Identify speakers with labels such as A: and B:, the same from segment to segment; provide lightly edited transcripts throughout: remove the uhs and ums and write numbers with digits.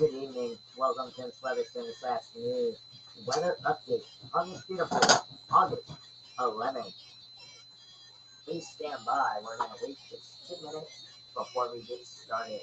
A: Good evening. Welcome to Weatherstone Slash News weather update on this beautiful August 11th. Please stand by. We're going to wait just 2 minutes before we get started.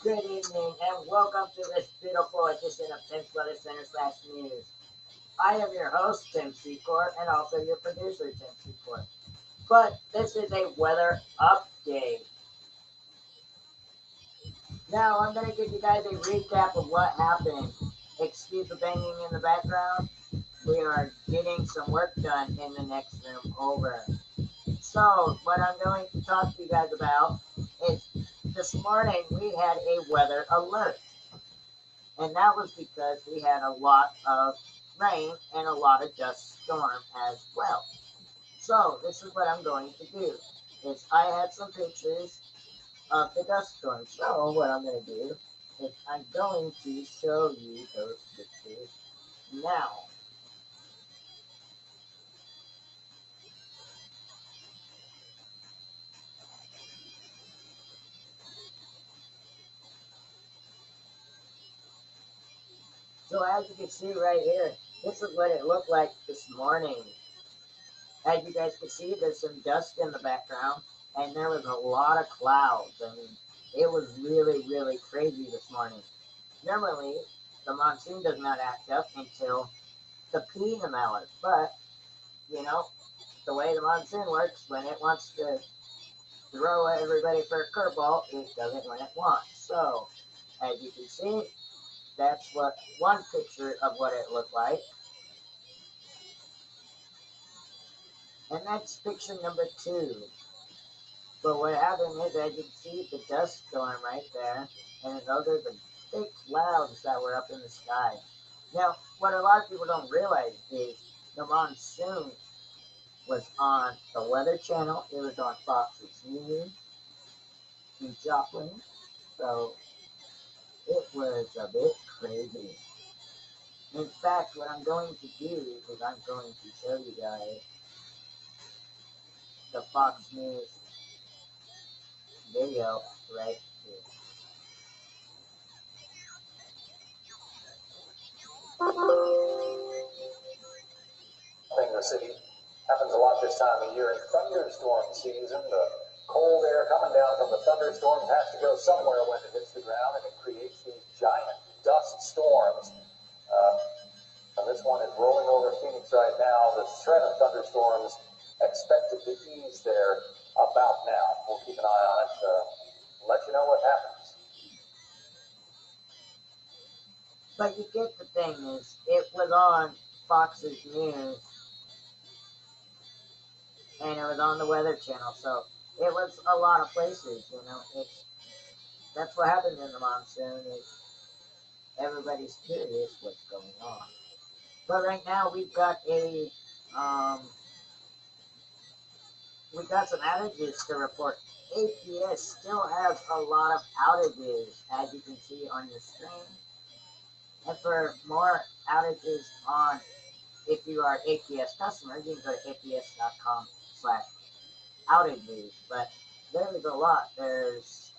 A: Good evening and welcome to this beautiful edition of Tim's Weather Center Slash News. I am your host, Tim Secor, and also your producer, Tim Secor. But this is a weather update. Now, I'm going to give you guys a recap of what happened. Excuse the banging in the background. We are getting some work done in the next room over. So, what I'm going to talk to you guys about is this morning we had a weather alert. And that was because we had a lot of rain and a lot of dust storm as well. So, this is what I'm going to do. Is I had some pictures of the dust storm. So, what I'm going to do is I'm going to show you those pictures now. So as you can see right here, this is what it looked like this morning. As you guys can see, there's some dust in the background, and there was a lot of clouds. I mean, it was really, really crazy this morning. Normally, the monsoon does not act up until the peanut hours, but, you know, the way the monsoon works, when it wants to throw everybody for a curveball, it does it when it wants. So, as you can see, that's what one picture of what it looked like. And that's picture number 2. But what happened is, as you can see, the dust storm right there, and those are the big clouds that were up in the sky. Now, what a lot of people don't realize is the monsoon was on the Weather Channel, it was on Fox's News in Joplin, so it was a bit crazy. In fact, what I'm going to do is I'm going to show you guys the Fox News video right here.
B: In the city happens a lot this time of year in thunderstorm season. The cold air coming down from the thunderstorms has to go somewhere when it hits the ground, and it creates these giant dust storms. This one is rolling over Phoenix right now. The threat of thunderstorms expected to ease there about now. We'll keep an eye on it. Let you know what happens.
A: But you get the thing is, it was on Fox's News, and it was on the Weather Channel, so it was a lot of places, you know. That's what happens in the monsoon, is everybody's curious what's going on. But right now we've got a we got some outages to report. APS still has a lot of outages, as you can see on your screen. And for more outages on, if you are APS customers, you can go to aps.com/outages. But there's a lot. There's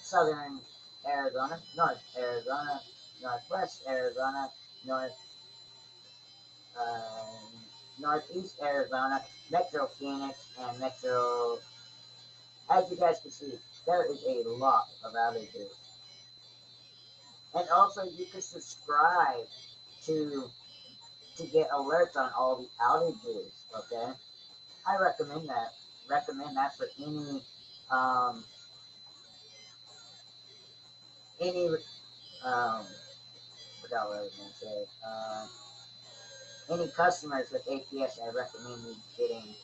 A: Southern Arizona, North Arizona, Northwest Arizona, North uh, Northeast Arizona, Metro Phoenix, and Metro. As you guys can see, there is a lot of outages. And also, you can subscribe to get alerts on all the outages. Okay, I recommend that. Recommend that for um any forgot what I was gonna say. Any customers with APS, I recommend you getting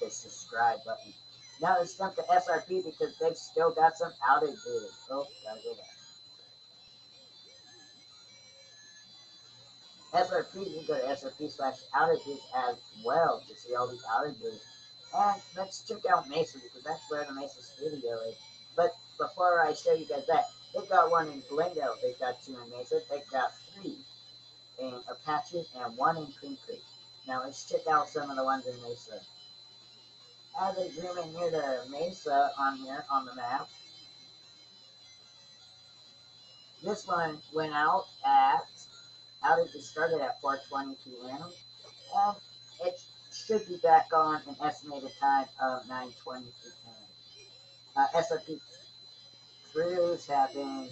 A: the subscribe button. Now let's jump to SRP because they've still got some outages. Oh, gotta go back. SRP, you can go to SRP/outages as well to see all these outages. And let's check out Mesa because that's where the Mesa studio is. But before I show you guys that, they've got one in Glendale, they've got two in Mesa, they've got three in Apache and one in Cream Creek. Now let's check out some of the ones in Mesa. As I zoom in here to Mesa on here on the map, this one went out at, outage started at 4:20 p.m. and it should be back on an estimated time of 9:20 p.m. SRP crews have been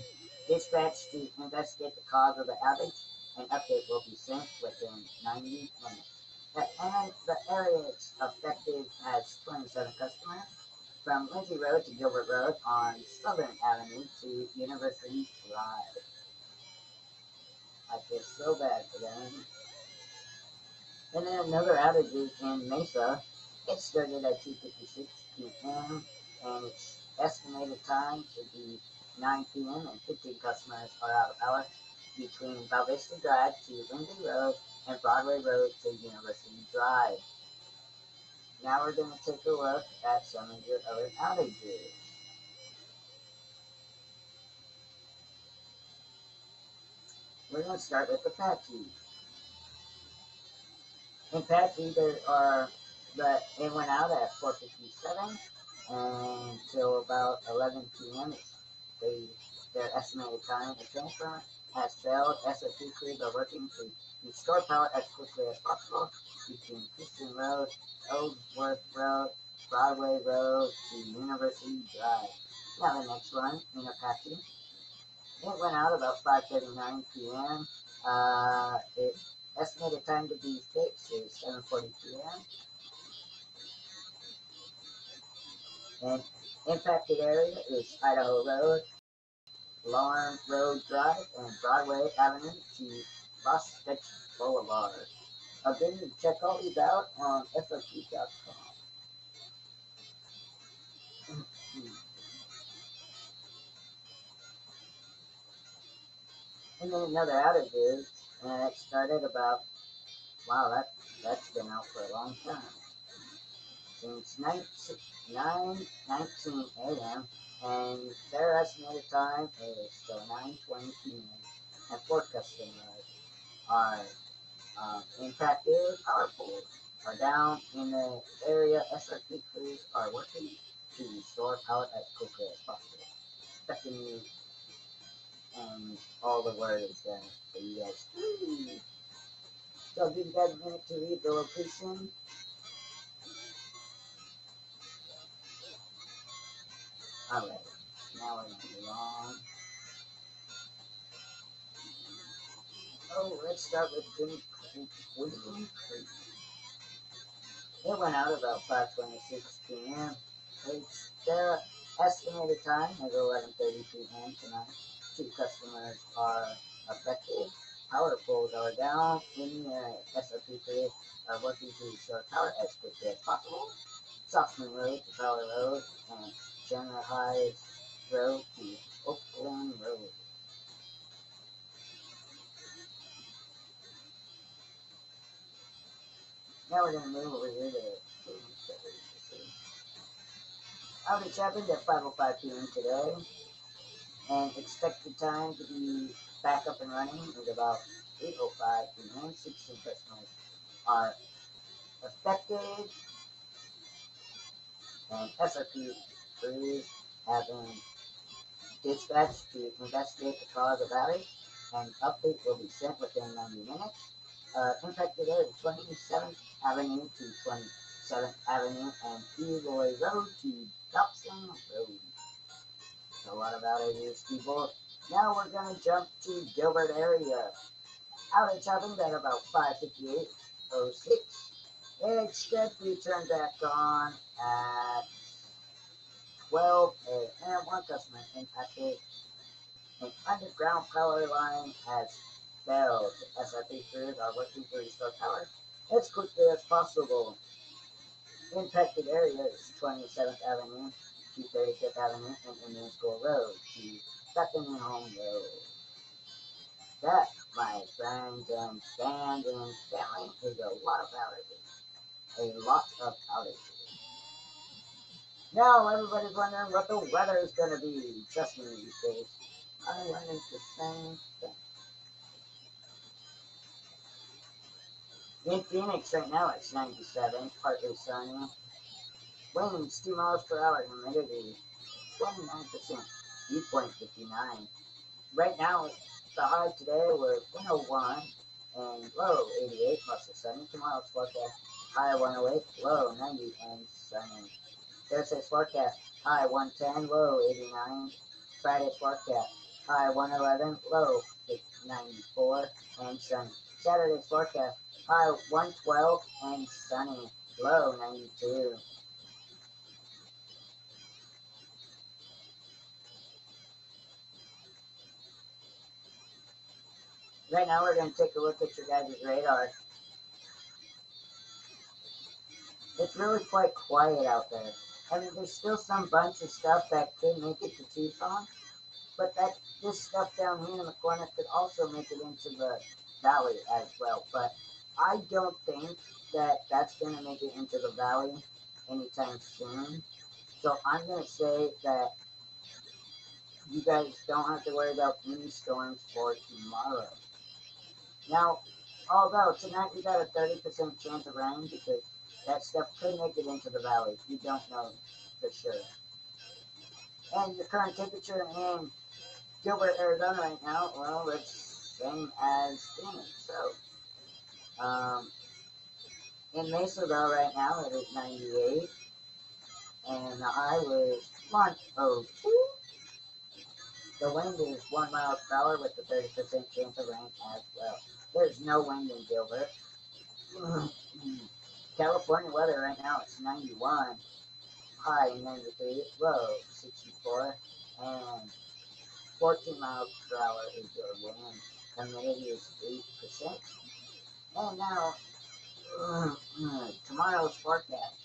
A: dispatched to investigate the cause of the outage. An update will be sent within 90 minutes. And the areas affected has 27 customers from Lindsay Road to Gilbert Road on Southern Avenue to University Drive. I feel so bad for them. And then another outage is in Mesa. It started at 2:56 p.m. and its estimated time should be 9 p.m. and 15 customers are out of power between Valvista Drive to Lindsay Road and Broadway Road to University Drive. Now we're going to take a look at some of your other outages. We're going to start with Apache. In Apache, there are it went out at 4:57 until about 11 p.m. Their estimated time to transfer has failed. SFP crews are working to restore power as quickly as possible between Houston Road, Ellsworth Road, Broadway Road to University Drive. Now the next one in Apache. It went out about 5:39 p.m. It estimated time to be fixed is 7:40 p.m. And impacted area is Idaho Road, Lawrence Road Drive, and Broadway Avenue to Prospect Boulevard. Again, you can check all these out on FOP.com. And then another outage is, and it started about, wow, that's been out for a long time. Since 9:19 a.m. and their estimated time is still 9:20 p.m. and four customers are impacted. Power poles are down in the area. SRP crews are working to restore power as quickly as possible. Expecting and all the words that you guys. So I'll give you guys a minute to read the location. Alright, now we're gonna move on. Oh, let's start with Green Creek. It went out about 5:26 p.m. Their estimated time is 11:30 p.m. tonight. Two customers are affected. Power poles are down in the area. SRP crews are working to restore power as quickly as possible. Softman Road to Power Road and General High Road to Oakland Road. Now we're going to move over here to Outage happened at 5:05 p.m. today, and expected time to be back up and running is about 8:05 p.m. 16 customers are affected, and SRP crews have been dispatched to investigate the cause of outage, and update will be sent within 90 minutes. Impacted area 27th Avenue to 27th Avenue and Eloy Road to Dobson Road. A lot of outages, people. Now we're gonna jump to Gilbert area. Outage happened at about 5:58:06. It's scheduled to turn back on at 12 a.m. One customer impacted. An underground power line has failed. SRP crews are working to restore power as quickly as possible. Impacted area is 27th Avenue to 35th Avenue and Indian School Road to Buckingham Road. That, my friends and fans and family, is a lot of outages. A lot of outages. Now everybody's wondering what the weather is going to be. Trust me these days. I'm wondering the same thing. In Phoenix right now it's 97, partly sunny. Winds 2 miles per hour, humidity 29%, dew point 59. Right now, the high today was 101 and low 88, mostly sunny. Tomorrow's forecast, high 108, low 90 and sunny. Thursday's forecast, high 110, low 89. Friday's forecast, high 111, low 94 and sunny. Saturday's forecast, high 112 and sunny, low 92. Right now we're going to take a look at your guys' radar. It's really quite quiet out there. I mean, there's still some bunch of stuff that could make it to Tucson, but this stuff down here in the corner could also make it into the valley as well. But I don't think that that's going to make it into the valley anytime soon. So I'm going to say that you guys don't have to worry about any storms for tomorrow. Now, although tonight we got a 30% chance of rain because that stuff could make it into the valley. You don't know for sure. And the current temperature in Gilbert, Arizona right now, well, it's same as Phoenix. So, in Mesaville right now it is 98, and the high was 102. The wind is 1 mile per hour with a 30% chance of rain as well. There's no wind in Gilbert. California weather right now it's 91, high 93, low 64, and 14 miles per hour is your wind. Humidity is 8%. And now, tomorrow's forecast.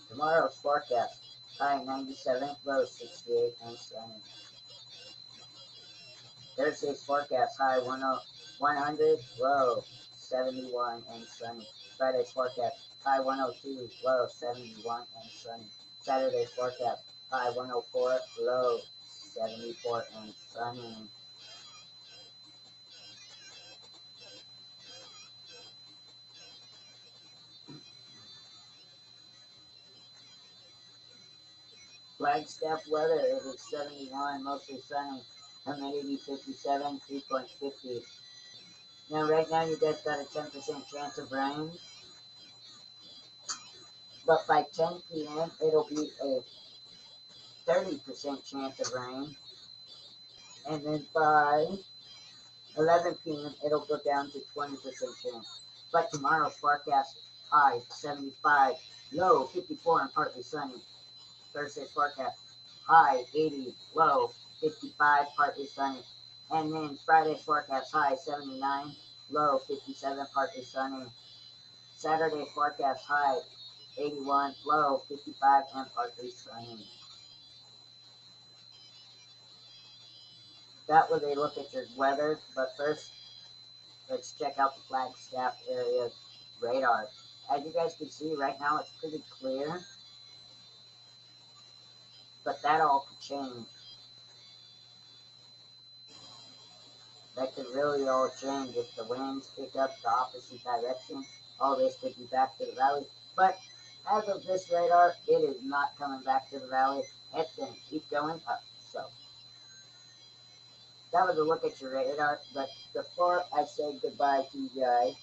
A: Tomorrow's forecast, high 97, low 68, and sunny. Thursday's forecast, high 100, low 71, and sunny. Friday's forecast, high 102, low 71, and sunny. Saturday's forecast, high 104, low 74, and sunny. Flagstaff weather, it is 71, mostly sunny. Humidity 57, 3.50. Now, right now, you guys got a 10% chance of rain. But by 10 p.m., it'll be a 30% chance of rain. And then by 11 p.m., it'll go down to 20% chance. But tomorrow's forecast, high 75, low 54 and partly sunny. Thursday's forecast, high 80, low 55, partly sunny. And then Friday's forecast, high 79, low 57, partly sunny. Saturday's forecast, high 81, low 55, and partly sunny. That was a look at your weather, but first, let's check out the Flagstaff area's radar. as you guys can see right now, it's pretty clear, but that all could change. That could really all change if the winds pick up the opposite direction. All this could be back to the valley. But as of this radar, it is not coming back to the valley. It's going to keep going up. So that was a look at your radar. But before I say goodbye to you guys,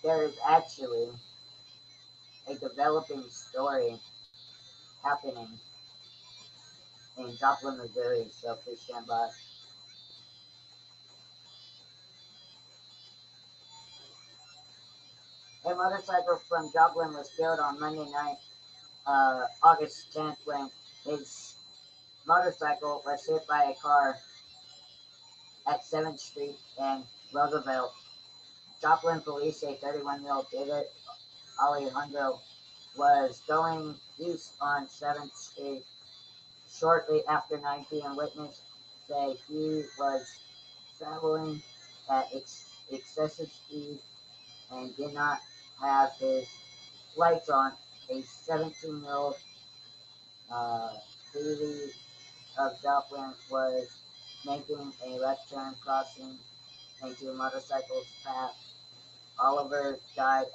A: there is actually a developing story happening in Joplin, Missouri. So please stand by. A motorcycle from Joplin was killed on Monday night, August 10th, when his motorcycle was hit by a car at 7th Street and Roosevelt. Joplin police say 31-year-old David Alejandro was going east on 7th Street shortly after 9 p.m. Witnesses say he was traveling at excessive speed and did not have his lights on. A 17-year-old Haley of Joplin was making a left turn crossing into a motorcycle's path. Oliver died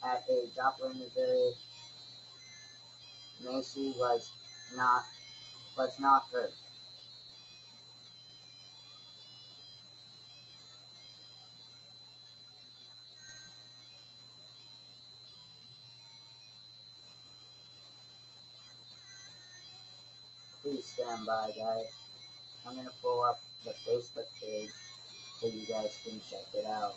A: at a Joplin, Missouri. Macy was not hurt. Please stand by, guys. I'm gonna pull up the Facebook page so you guys can check it out.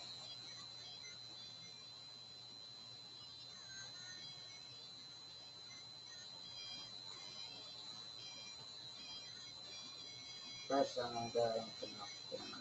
A: First, I'm gonna go ahead and turn off the camera.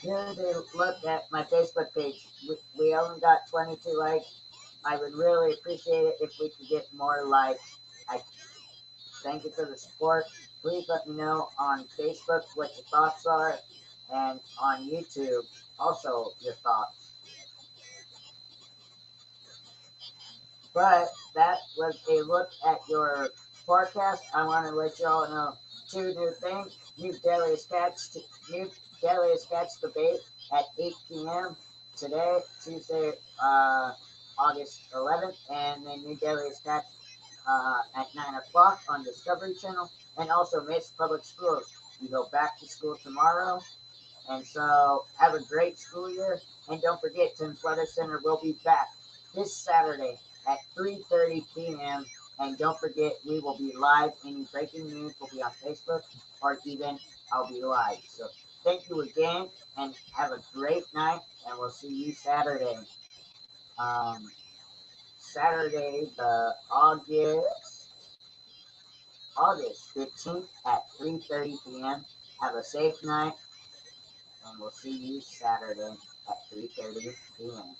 A: Here's a look at my Facebook page. We only got 22 likes. I would really appreciate it if we could get more likes. I thank you for the support. Please let me know on Facebook what your thoughts are, and on YouTube also your thoughts. But that was a look at your forecast. I want to let you all know two new things. New Daily Sketch debate at 8 p.m. today, Tuesday, August 11th, and then New Daily Sketch at 9 o'clock on Discovery Channel, and also Mesa Public Schools. We go back to school tomorrow, and so have a great school year. And don't forget, Tim's Weather Center will be back this Saturday at 3:30 p.m. And don't forget, we will be live. Any breaking news will be on Facebook, or even I'll be live. So thank you again, and have a great night, and we'll see you Saturday. Saturday, the August 15th at 3:30 p.m. Have a safe night, and we'll see you Saturday at 3:30 p.m.